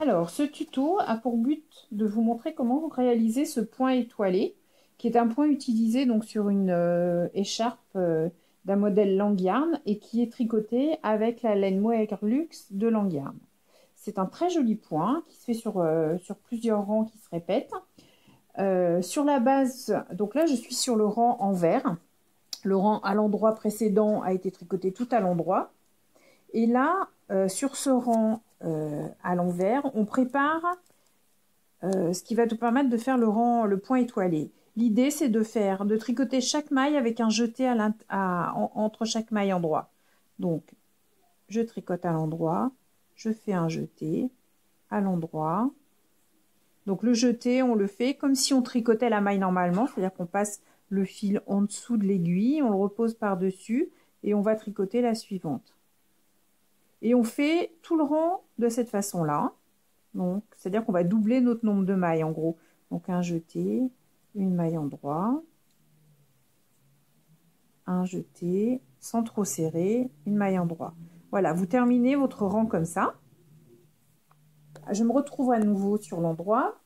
Alors, ce tuto a pour but de vous montrer comment réaliser ce point étoilé, qui est un point utilisé donc sur une écharpe d'un modèle Langyarn et qui est tricoté avec la laine mohair luxe de Langyarn. C'est un très joli point qui se fait sur plusieurs rangs qui se répètent. Sur la base, donc là je suis sur le rang en vert. Le rang à l'endroit précédent a été tricoté tout à l'endroit. Et là, sur ce rang à l'envers, on prépare ce qui va te permettre de faire le point étoilé. L'idée, c'est de tricoter chaque maille avec un jeté entre chaque maille endroit. Donc, je tricote à l'endroit, je fais un jeté à l'endroit. Donc, le jeté, on le fait comme si on tricotait la maille normalement, c'est-à-dire qu'on passe le fil en dessous de l'aiguille, on le repose par-dessus et on va tricoter la suivante. Et on fait tout le rang de cette façon-là. Donc, c'est-à-dire qu'on va doubler notre nombre de mailles en gros. Donc un jeté, une maille endroit, un jeté, sans trop serrer, une maille endroit. Voilà, vous terminez votre rang comme ça. Je me retrouve à nouveau sur l'endroit.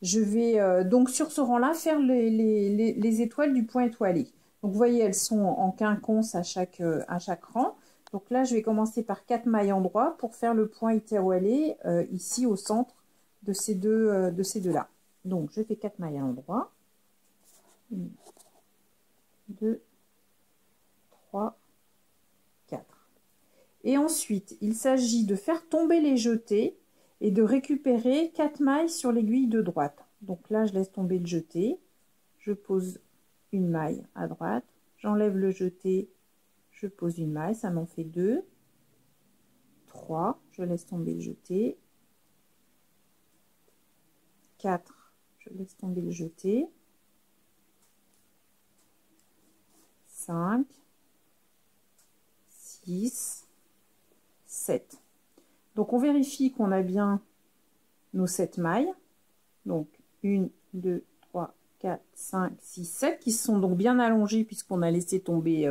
Je vais donc sur ce rang-là faire les étoiles du point étoilé. Donc vous voyez, elles sont en quinconce à chaque rang. Donc là, je vais commencer par 4 mailles endroit pour faire le point étoilé ici au centre de ces deux-là. Donc je fais 4 mailles à l'endroit. 1, 2, 3, 4. Et ensuite, il s'agit de faire tomber les jetés et de récupérer 4 mailles sur l'aiguille de droite. Donc là, je laisse tomber le jeté. Je pose une maille à droite. J'enlève le jeté. Je pose une maille. Ça m'en fait 2. 3. Je laisse tomber le jeté. 4. Je laisse tomber le jeté. 5. 6. 7. Donc on vérifie qu'on a bien nos 7 mailles. Donc 1, 2, 3, 4, 5, 6, 7 qui sont donc bien allongées puisqu'on a laissé tomber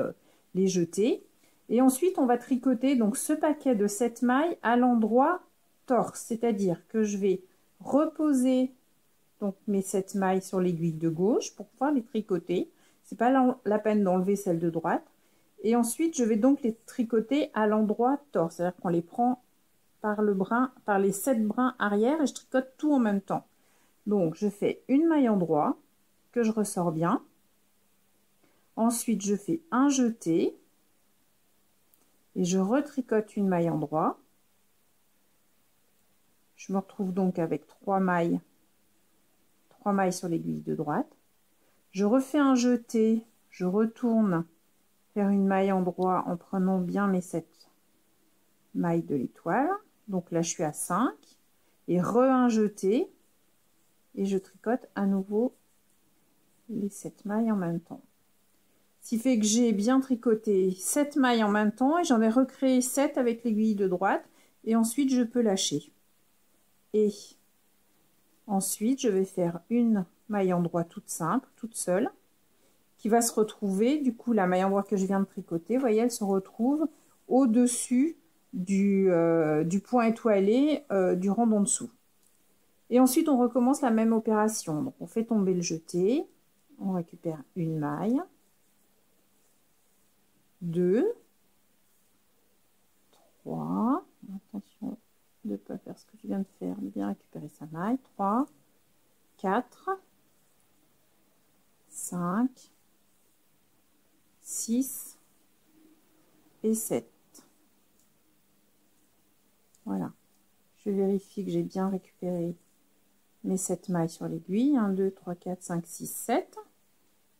les jetés. Et ensuite on va tricoter donc ce paquet de 7 mailles à l'endroit torse, c'est-à-dire que je vais reposer donc mes 7 mailles sur l'aiguille de gauche pour pouvoir les tricoter. C'est pas la peine d'enlever celle de droite. Et ensuite je vais donc les tricoter à l'endroit torse, c'est-à-dire qu'on les prend par les 7 brins arrière et je tricote tout en même temps. Donc je fais une maille endroit que je ressors bien. Ensuite je fais un jeté et je retricote une maille endroit. Je me retrouve donc avec 3 mailles sur l'aiguille de droite. Je refais un jeté, je retourne faire une maille endroit en prenant bien mes 7 mailles de l'étoile. Donc là je suis à 5 et un jeté et je tricote à nouveau les 7 mailles en même temps. Ce qui fait que j'ai bien tricoté 7 mailles en même temps et j'en ai recréé 7 avec l'aiguille de droite et ensuite je peux lâcher. Et ensuite je vais faire une maille endroit toute simple, toute seule, qui va se retrouver, du coup la maille endroit que je viens de tricoter, vous voyez, elle se retrouve au-dessus du point étoilé du rang d'en dessous. Et ensuite on recommence la même opération. Donc on fait tomber le jeté, on récupère une maille, 2, 3, attention de ne pas faire ce que je viens de faire, de bien récupérer sa maille, 3, 4, 5, 6 et 7. Voilà, je vérifie que j'ai bien récupéré mes 7 mailles sur l'aiguille, 1, 2, 3, 4, 5, 6, 7.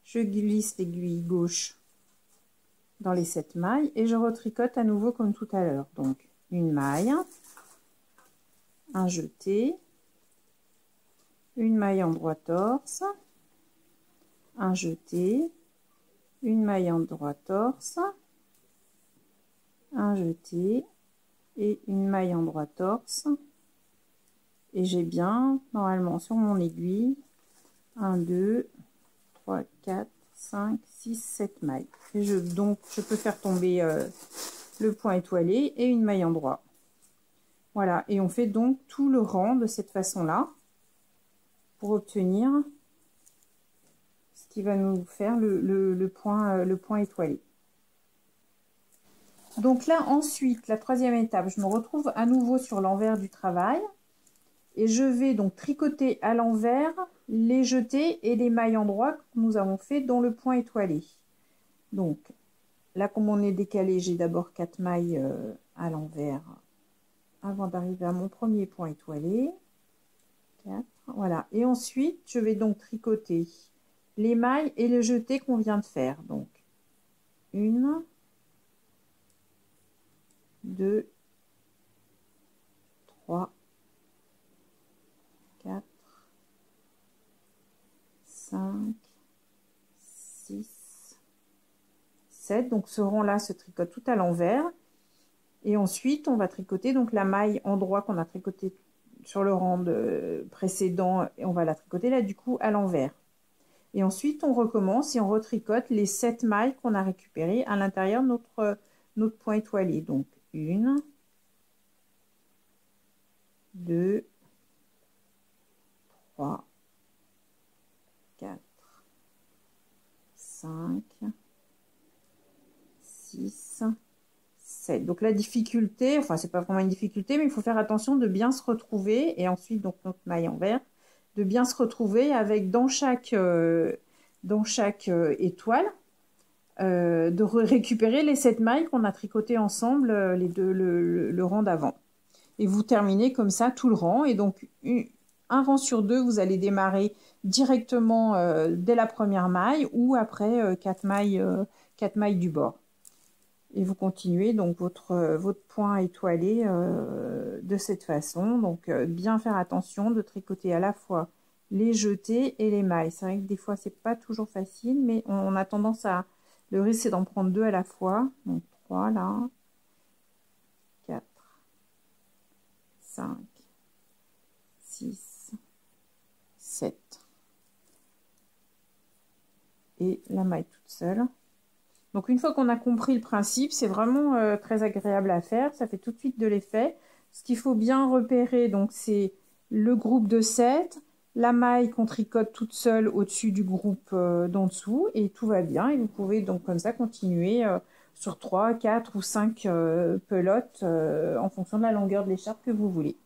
Je glisse l'aiguille gauche dans les 7 mailles et je retricote à nouveau comme tout à l'heure. Donc une maille, un jeté, une maille endroit torse, un jeté, une maille endroit torse, un jeté et une maille endroit torse. Et j'ai bien, normalement, sur mon aiguille, 1, 2, 3, 4, 5, 6, 7 mailles. Et donc, je peux faire tomber le point étoilé et une maille endroit. Voilà, et on fait donc tout le rang de cette façon-là pour obtenir ce qui va nous faire le point étoilé. Donc là, ensuite, la troisième étape, je me retrouve à nouveau sur l'envers du travail et je vais donc tricoter à l'envers les jetés et les mailles en droit que nous avons fait dans le point étoilé. Donc là, comme on est décalé, j'ai d'abord 4 mailles à l'envers avant d'arriver à mon premier point étoilé. 4, voilà. Et ensuite, je vais donc tricoter les mailles et le jeté qu'on vient de faire. Donc, 1, 2, 3, 4, 5, 6, 7. Donc, ce rang-là se tricote tout à l'envers. Et ensuite, on va tricoter donc la maille en droit qu'on a tricoté sur le rang précédent. Et on va la tricoter là, du coup, à l'envers. Et ensuite, on recommence et on retricote les 7 mailles qu'on a récupérées à l'intérieur de notre point étoilé. Donc, 1, 2, 3, 4, 5, 6, 7. Donc la difficulté, enfin c'est pas vraiment une difficulté, mais il faut faire attention de bien se retrouver, et ensuite donc notre maille en vert, de bien se retrouver avec dans chaque étoile, de récupérer les 7 mailles qu'on a tricotées ensemble, le rang d'avant. Et vous terminez comme ça tout le rang. Et donc, un rang sur 2, vous allez démarrer directement dès la première maille ou après 4 mailles du bord. Et vous continuez donc votre point étoilé de cette façon. Donc, bien faire attention de tricoter à la fois les jetés et les mailles. C'est vrai que des fois, c'est pas toujours facile, mais on a tendance à... Le risque, c'est d'en prendre 2 à la fois. Donc, 3 là. 4. 5, 6, 7. Et la maille toute seule. Donc une fois qu'on a compris le principe, c'est vraiment très agréable à faire. Ça fait tout de suite de l'effet. Ce qu'il faut bien repérer, donc c'est le groupe de 7, la maille qu'on tricote toute seule au-dessus du groupe d'en dessous, et tout va bien. Et vous pouvez donc comme ça continuer sur 3, 4 ou 5 pelotes en fonction de la longueur de l'écharpe que vous voulez.